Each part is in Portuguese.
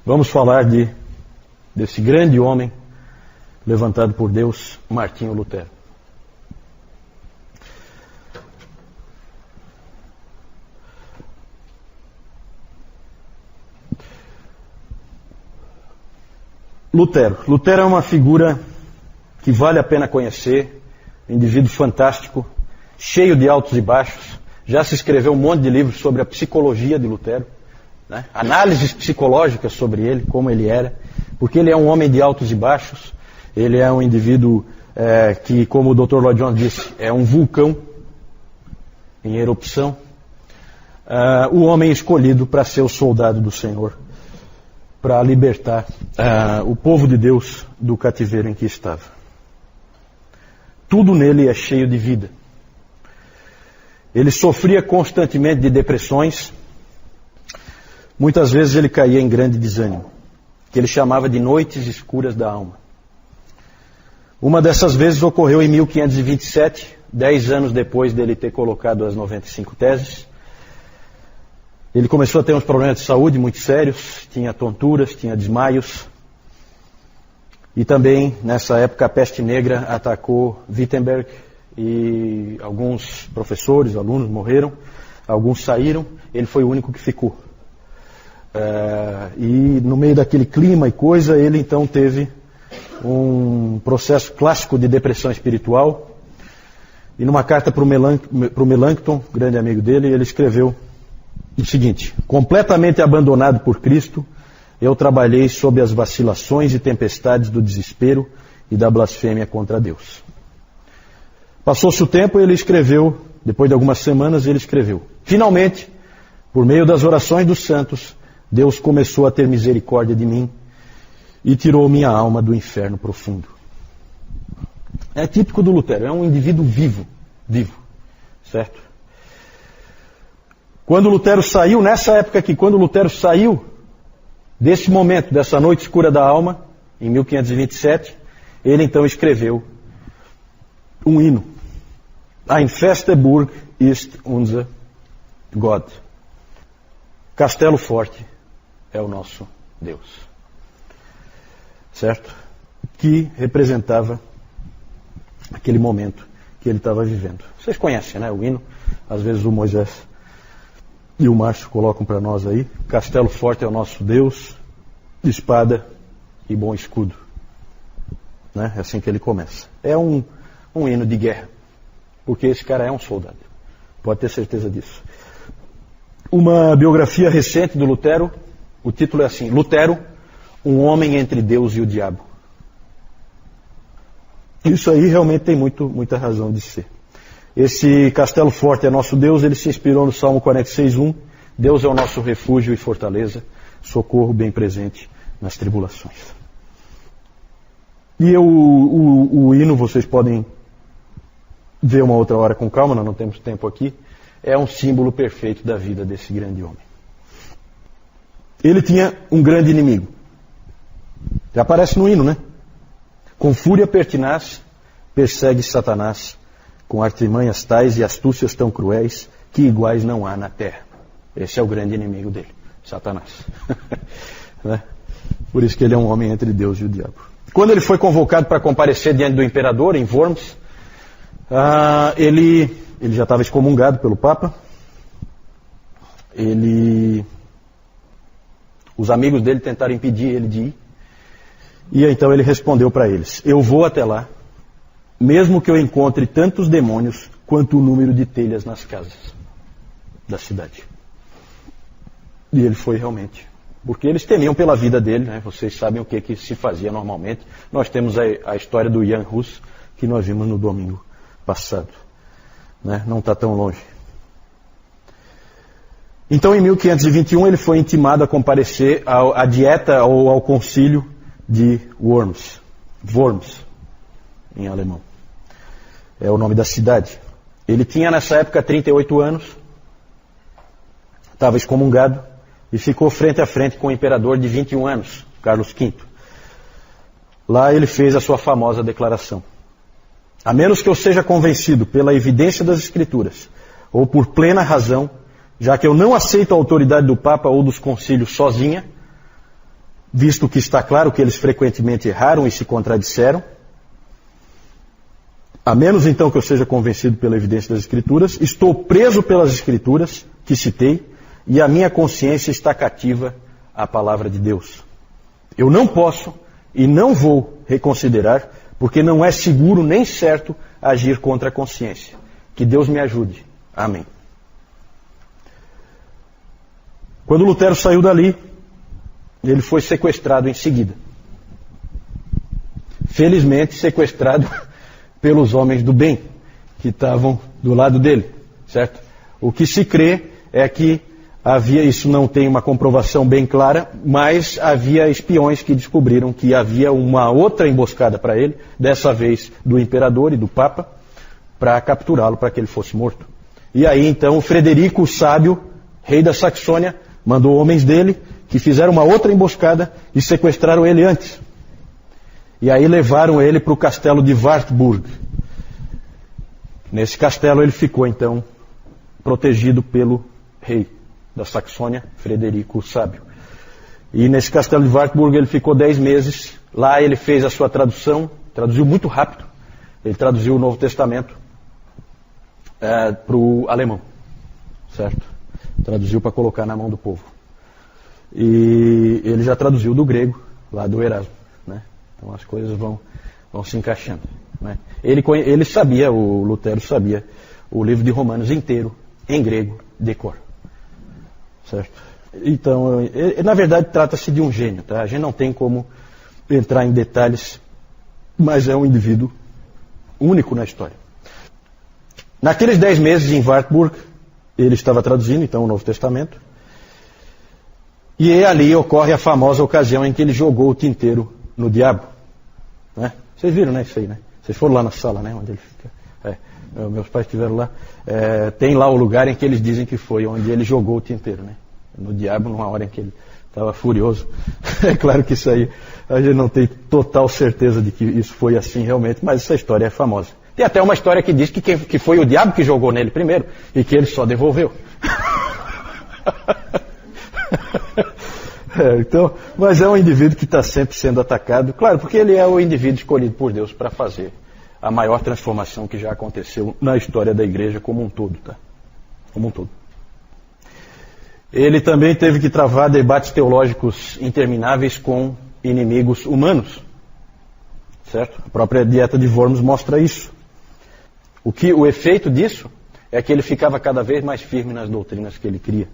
Vamos falar desse grande homem levantado por Deus, Martinho Lutero. Lutero é uma figura que vale a pena conhecer, um indivíduo fantástico, cheio de altos e baixos. Já se escreveu um monte de livros sobre a psicologia de Lutero, né? Análises psicológicas sobre ele, como ele era, porque ele é um homem de altos e baixos. Ele é um indivíduo que, como o Dr. Lloyd Jones disse, é um vulcão em erupção. O homem escolhido para ser o soldado do Senhor, para libertar o povo de Deus do cativeiro em que estava. Tudo nele é cheio de vida. Ele sofria constantemente de depressões. Muitas vezes ele caía em grande desânimo, que ele chamava de noites escuras da alma. Uma dessas vezes ocorreu em 1527, 10 anos depois dele ter colocado as 95 teses. Ele começou a ter uns problemas de saúde muito sérios, tinha tonturas, tinha desmaios. E também, nessa época, a peste negra atacou Wittenberg e alguns professores, alunos morreram, alguns saíram, ele foi o único que ficou. E no meio daquele clima e coisa, ele então teve um processo clássico de depressão espiritual. E numa carta para o Melanchthon, grande amigo dele, ele escreveu o seguinte: completamente abandonado por Cristo, eu trabalhei sob as vacilações e tempestades do desespero e da blasfêmia contra Deus. Passou-se o tempo e ele escreveu, depois de algumas semanas, ele escreveu: finalmente, por meio das orações dos santos, Deus começou a ter misericórdia de mim e tirou minha alma do inferno profundo. É típico do Lutero, é um indivíduo vivo, certo? Quando Lutero saiu, nessa época aqui, quando Lutero saiu desse momento, dessa noite escura da alma, em 1527, ele então escreveu um hino. Ein feste Burg ist unser Gott. Castelo forte é o nosso Deus. Certo? Que representava aquele momento que ele estava vivendo. Vocês conhecem, né? O hino. Às vezes o Moisés e o Márcio colocam para nós aí: castelo forte é o nosso Deus, espada e bom escudo. Né? É assim que ele começa. É um hino de guerra, porque esse cara é um soldado. Pode ter certeza disso. Uma biografia recente do Lutero, o título é assim: Lutero, um homem entre Deus e o diabo. Isso aí realmente tem muita razão de ser. Esse castelo forte é nosso Deus, ele se inspirou no Salmo 46:1. Deus é o nosso refúgio e fortaleza, socorro bem presente nas tribulações. E o hino, vocês podem ver uma outra hora com calma, nós não temos tempo aqui. É um símbolo perfeito da vida desse grande homem. Ele tinha um grande inimigo. Já aparece no hino, né? Com fúria pertinaz, persegue Satanás, com artimanhas tais e astúcias tão cruéis, que iguais não há na terra. Esse é o grande inimigo dele, Satanás. Né? Por isso que ele é um homem entre Deus e o diabo. Quando ele foi convocado para comparecer diante do imperador, em Worms, ele já estava excomungado pelo Papa. Os amigos dele tentaram impedir ele de ir. E então ele respondeu para eles: eu vou até lá, mesmo que eu encontre tantos demônios quanto o número de telhas nas casas da cidade. E ele foi realmente. Porque eles temiam pela vida dele, né? Vocês sabem o que se fazia normalmente. Nós temos a história do Jan Hus, que nós vimos no domingo passado. Né? Não está tão longe. Então, em 1521, ele foi intimado a comparecer à dieta ou ao concílio de Worms. Worms, em alemão. É o nome da cidade. Ele tinha nessa época 38 anos, estava excomungado e ficou frente a frente com o imperador de 21 anos, Carlos V. Lá ele fez a sua famosa declaração: a menos que eu seja convencido pela evidência das Escrituras, ou por plena razão, já que eu não aceito a autoridade do Papa ou dos concílios sozinha, visto que está claro que eles frequentemente erraram e se contradisseram, a menos então que eu seja convencido pela evidência das Escrituras, estou preso pelas Escrituras que citei e a minha consciência está cativa à palavra de Deus. Eu não posso e não vou reconsiderar, porque não é seguro nem certo agir contra a consciência. Que Deus me ajude. Amém. Quando Lutero saiu dali, ele foi sequestrado em seguida. Felizmente sequestrado pelos homens do bem, que estavam do lado dele, certo? O que se crê é que havia, isso não tem uma comprovação bem clara, mas havia espiões que descobriram que havia uma outra emboscada para ele, dessa vez do imperador e do papa, para capturá-lo, para que ele fosse morto. E aí então Frederico o Sábio, rei da Saxônia, mandou homens dele que fizeram uma outra emboscada e sequestraram ele antes. E aí levaram ele para o castelo de Wartburg. Nesse castelo ele ficou então protegido pelo rei da Saxônia, Frederico o Sábio. E nesse castelo de Wartburg ele ficou 10 meses. Lá ele fez a sua tradução, traduziu muito rápido. Ele traduziu o Novo Testamento para o alemão, certo? Traduziu para colocar na mão do povo. E ele já traduziu do grego, lá do Erasmo, né? Então as coisas vão se encaixando, né? Ele sabia, o Lutero sabia, o livro de Romanos inteiro, em grego, de cor. Certo? Então, na verdade, trata-se de um gênio, tá? A gente não tem como entrar em detalhes, mas é um indivíduo único na história. Naqueles 10 meses em Wartburg, ele estava traduzindo, então, o Novo Testamento, e ali ocorre a famosa ocasião em que ele jogou o tinteiro no diabo, né? Vocês viram, né, isso aí, né? Vocês foram lá na sala, né, onde ele fica. Meus pais estiveram lá. Tem lá o lugar em que eles dizem que foi onde ele jogou o tinteiro, né? No diabo, numa hora em que ele estava furioso. É claro que isso aí a gente não tem total certeza de que isso foi assim realmente, mas essa história é famosa. Tem até uma história que diz que foi o diabo que jogou nele primeiro e que ele só devolveu. Então, mas é um indivíduo que está sempre sendo atacado, claro, porque ele é o indivíduo escolhido por Deus para fazer a maior transformação que já aconteceu na história da igreja como um todo, tá? Como um todo. Ele também teve que travar debates teológicos intermináveis com inimigos humanos, certo? A própria dieta de Worms mostra isso. O efeito disso é que ele ficava cada vez mais firme nas doutrinas que ele cria.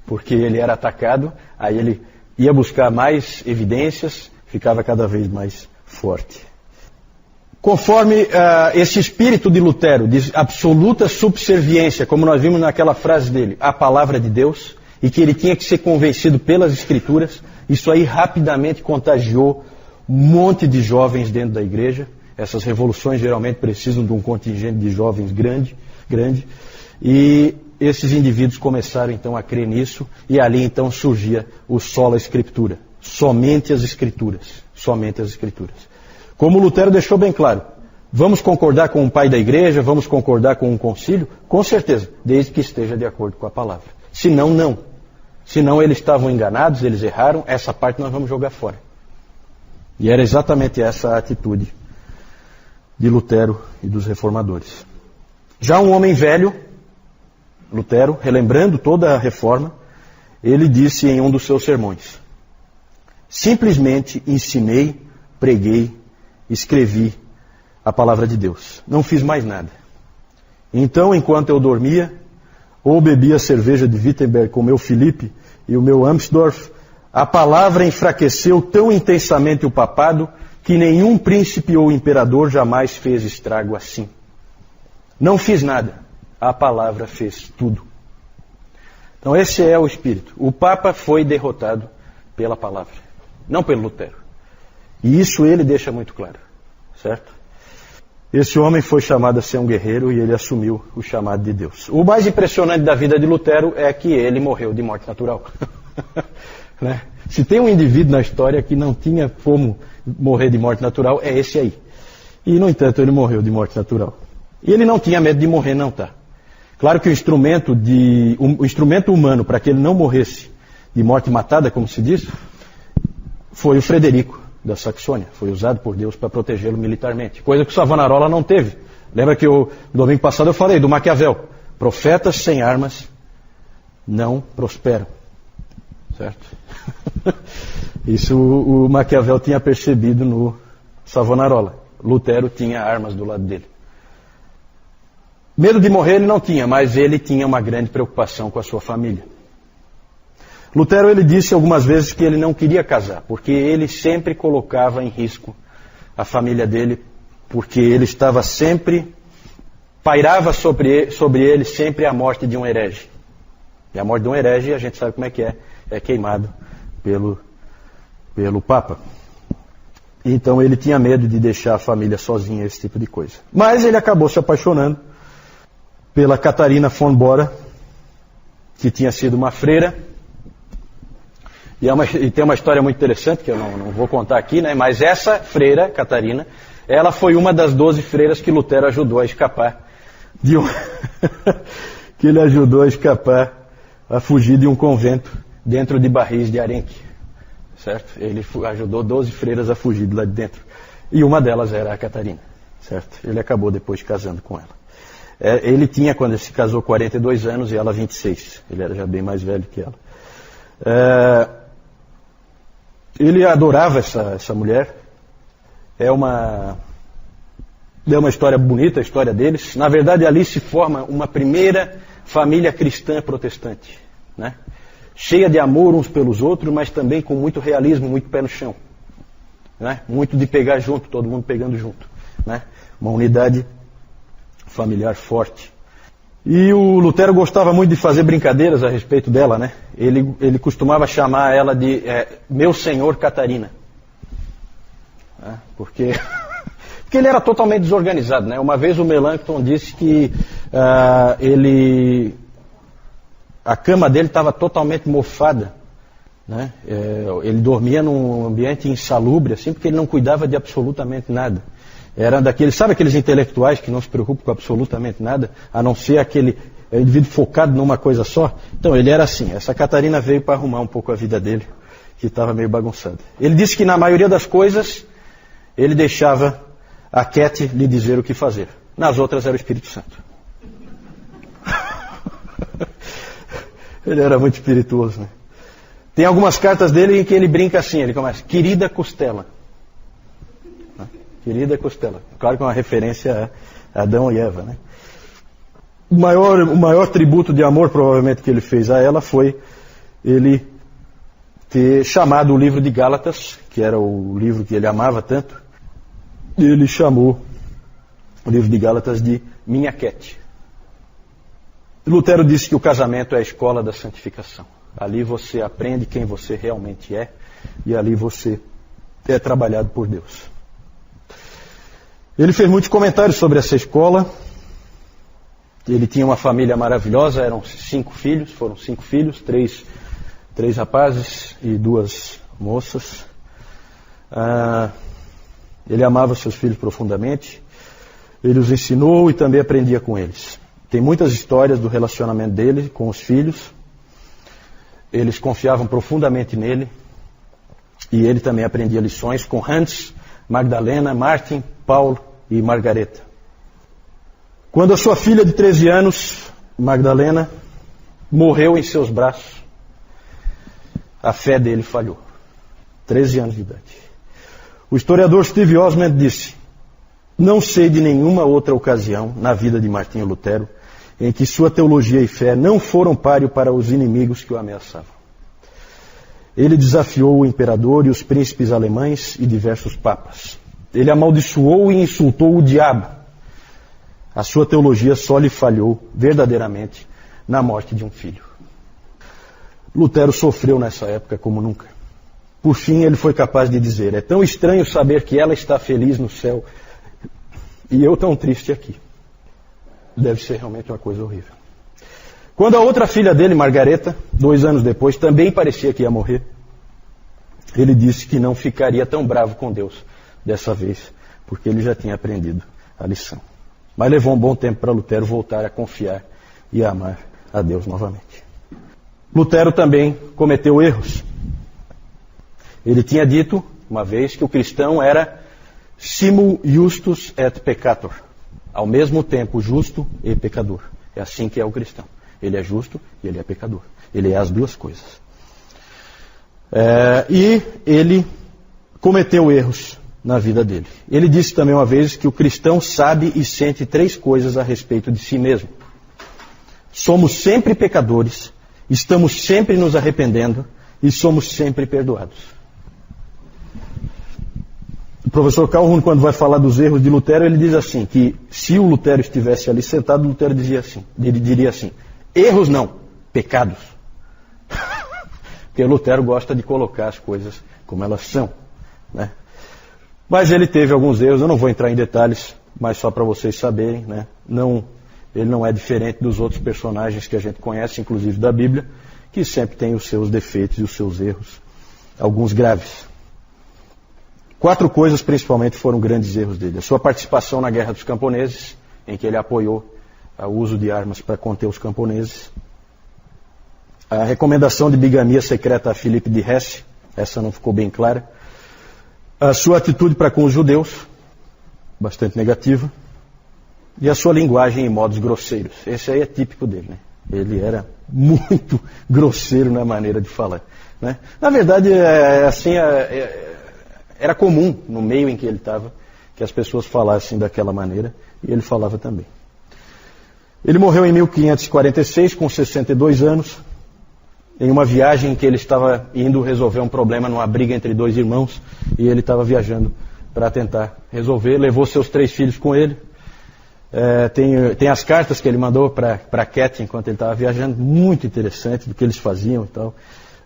Porque ele era atacado, aí ele ia buscar mais evidências, ficava cada vez mais forte. Conforme esse espírito de Lutero, de absoluta subserviência, como nós vimos naquela frase dele, à palavra de Deus, e que ele tinha que ser convencido pelas Escrituras, isso aí rapidamente contagiou um monte de jovens dentro da igreja. Essas revoluções geralmente precisam de um contingente de jovens grande, e esses indivíduos começaram então a crer nisso, e ali então surgia o sola Escritura, somente as Escrituras, somente as Escrituras. Como Lutero deixou bem claro, vamos concordar com o pai da igreja, vamos concordar com um concílio? Com certeza, desde que esteja de acordo com a palavra. Senão, não. Senão eles estavam enganados, eles erraram, essa parte nós vamos jogar fora. E era exatamente essa a atitude de Lutero e dos reformadores. Já um homem velho, Lutero, relembrando toda a reforma, ele disse em um dos seus sermões: simplesmente ensinei, preguei, escrevi a palavra de Deus. Não fiz mais nada. Então, enquanto eu dormia, ou bebia cerveja de Wittenberg com o meu Filipe e o meu Amsdorff, a palavra enfraqueceu tão intensamente o papado que nenhum príncipe ou imperador jamais fez estrago assim. Não fiz nada. A palavra fez tudo. Então esse é o espírito. O Papa foi derrotado pela palavra, não pelo Lutero. E isso ele deixa muito claro, certo? Esse homem foi chamado a ser um guerreiro e ele assumiu o chamado de Deus. O mais impressionante da vida de Lutero é que ele morreu de morte natural. Né? Se tem um indivíduo na história que não tinha como morrer de morte natural, é esse aí. E, no entanto, ele morreu de morte natural. E ele não tinha medo de morrer, não, tá? Claro que o instrumento humano para que ele não morresse de morte matada, como se diz, foi o Frederico da Saxônia. Foi usado por Deus para protegê-lo militarmente. Coisa que o Savonarola não teve. Lembra que no domingo passado eu falei do Maquiavel. Profetas sem armas não prosperam. Certo? Isso o Maquiavel tinha percebido no Savonarola. Lutero tinha armas do lado dele. Medo de morrer ele não tinha, mas ele tinha uma grande preocupação com a sua família. Lutero ele disse algumas vezes que ele não queria casar, porque ele sempre colocava em risco a família dele, porque ele estava sempre, pairava sobre ele sempre a morte de um herege. E a morte de um herege, a gente sabe como é queimado pelo Papa. Então ele tinha medo de deixar a família sozinha, esse tipo de coisa. Mas ele acabou se apaixonando pela Catarina von Bora, que tinha sido uma freira. E tem uma história muito interessante, que eu não vou contar aqui, né? Mas essa freira, Catarina, ela foi uma das 12 freiras que Lutero ajudou a escapar que ele ajudou a escapar, a fugir de um convento dentro de barris de arenque. Certo? Ele ajudou 12 freiras a fugir de lá de dentro. E uma delas era a Catarina. Certo? Ele acabou depois casando com ela. Ele tinha, quando ele se casou, 42 anos e ela 26. Ele era já bem mais velho que ela. Ele adorava essa mulher. É uma história bonita, a história deles. Na verdade, ali se forma uma primeira família cristã protestante, né? Cheia de amor uns pelos outros, mas também com muito realismo, muito pé no chão, né? Muito de pegar junto, todo mundo pegando junto, né? Uma unidade familiar forte. E o Lutero gostava muito de fazer brincadeiras a respeito dela, né? Ele costumava chamar ela de meu senhor Catarina, né? Porque ele era totalmente desorganizado, né? Uma vez o Melanchthon disse que a cama dele estava totalmente mofada, né? Ele dormia num ambiente insalubre, assim, porque ele não cuidava de absolutamente nada. Era daqueles, sabe aqueles intelectuais que não se preocupam com absolutamente nada, a não ser aquele indivíduo focado numa coisa só? Então ele era assim. Essa Catarina veio para arrumar um pouco a vida dele, que estava meio bagunçada. Ele disse que na maioria das coisas ele deixava a Cat lhe dizer o que fazer. Nas outras era o Espírito Santo. Ele era muito espirituoso, né? Tem algumas cartas dele em que ele brinca assim, ele começa, querida costela. Querida costela. Claro que é uma referência a Adão e Eva, né? O maior tributo de amor, provavelmente, que ele fez a ela foi ele ter chamado o livro de Gálatas, que era o livro que ele amava tanto, ele chamou o livro de Gálatas de Minha Cat. Lutero disse que o casamento é a escola da santificação. Ali você aprende quem você realmente é e ali você é trabalhado por Deus. Ele fez muitos comentários sobre essa escola. Ele tinha uma família maravilhosa, eram 5 filhos, foram 5 filhos, 3 rapazes e 2 moças. Ele amava seus filhos profundamente, ele os ensinou e também aprendia com eles. Tem muitas histórias do relacionamento dele com os filhos. Eles confiavam profundamente nele e ele também aprendia lições com Hans, Magdalena, Martin, Paulo e Margareta. Quando a sua filha de 13 anos, Magdalena, morreu em seus braços, a fé dele falhou. 13 anos de idade. O historiador Steve Osmond disse: não sei de nenhuma outra ocasião na vida de Martinho Lutero em que sua teologia e fé não foram páreo para os inimigos que o ameaçavam. Ele desafiou o imperador e os príncipes alemães e diversos papas. Ele amaldiçoou e insultou o diabo. A sua teologia só lhe falhou verdadeiramente na morte de um filho. Lutero sofreu nessa época como nunca. Por fim, ele foi capaz de dizer: é tão estranho saber que ela está feliz no céu e eu tão triste aqui. Deve ser realmente uma coisa horrível. Quando a outra filha dele, Margareta, 2 anos depois, também parecia que ia morrer, ele disse que não ficaria tão bravo com Deus dessa vez, porque ele já tinha aprendido a lição. Mas levou um bom tempo para Lutero voltar a confiar e a amar a Deus novamente. Lutero também cometeu erros. Ele tinha dito, uma vez, que o cristão era simul justus et peccator. Ao mesmo tempo, justo e pecador. É assim que é o cristão. Ele é justo e ele é pecador. Ele é as duas coisas. E ele cometeu erros na vida dele. Ele disse também uma vez que o cristão sabe e sente 3 coisas a respeito de si mesmo. Somos sempre pecadores, estamos sempre nos arrependendo e somos sempre perdoados. O professor Calhoun, quando vai falar dos erros de Lutero, ele diz assim, que se o Lutero estivesse ali sentado, Lutero diria assim, erros não, pecados. Porque Lutero gosta de colocar as coisas como elas são, né? Mas ele teve alguns erros, eu não vou entrar em detalhes, mas só para vocês saberem, né? Ele não é diferente dos outros personagens que a gente conhece, inclusive da Bíblia, que sempre tem os seus defeitos e os seus erros, alguns graves. 4 coisas principalmente foram grandes erros dele. A sua participação na Guerra dos Camponeses, em que ele apoiou o uso de armas para conter os camponeses. A recomendação de bigamia secreta a Filipe de Hesse, essa não ficou bem clara. A sua atitude para com os judeus, bastante negativa. E a sua linguagem em modos grosseiros. Esse aí é típico dele, né? Ele era muito grosseiro na maneira de falar, né? Na verdade, era comum no meio em que ele estava que as pessoas falassem daquela maneira, e ele falava também. Ele morreu em 1546, com 62 anos, em uma viagem em que ele estava indo resolver um problema numa briga entre 2 irmãos, e ele estava viajando para tentar resolver, levou seus 3 filhos com ele. Tem as cartas que ele mandou para Cat enquanto ele estava viajando, muito interessante do que eles faziam e tal,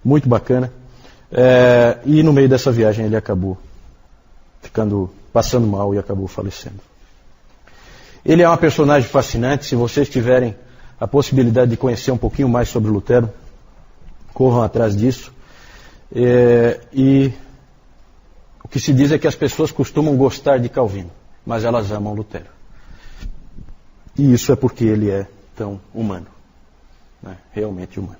muito bacana. E no meio dessa viagem ele acabou passando mal e acabou falecendo. Ele é uma personagem fascinante. Se vocês tiverem a possibilidade de conhecer um pouquinho mais sobre Lutero, corram atrás disso. E o que se diz é que as pessoas costumam gostar de Calvino, mas elas amam Lutero. E isso é porque ele é tão humano, né? Realmente humano.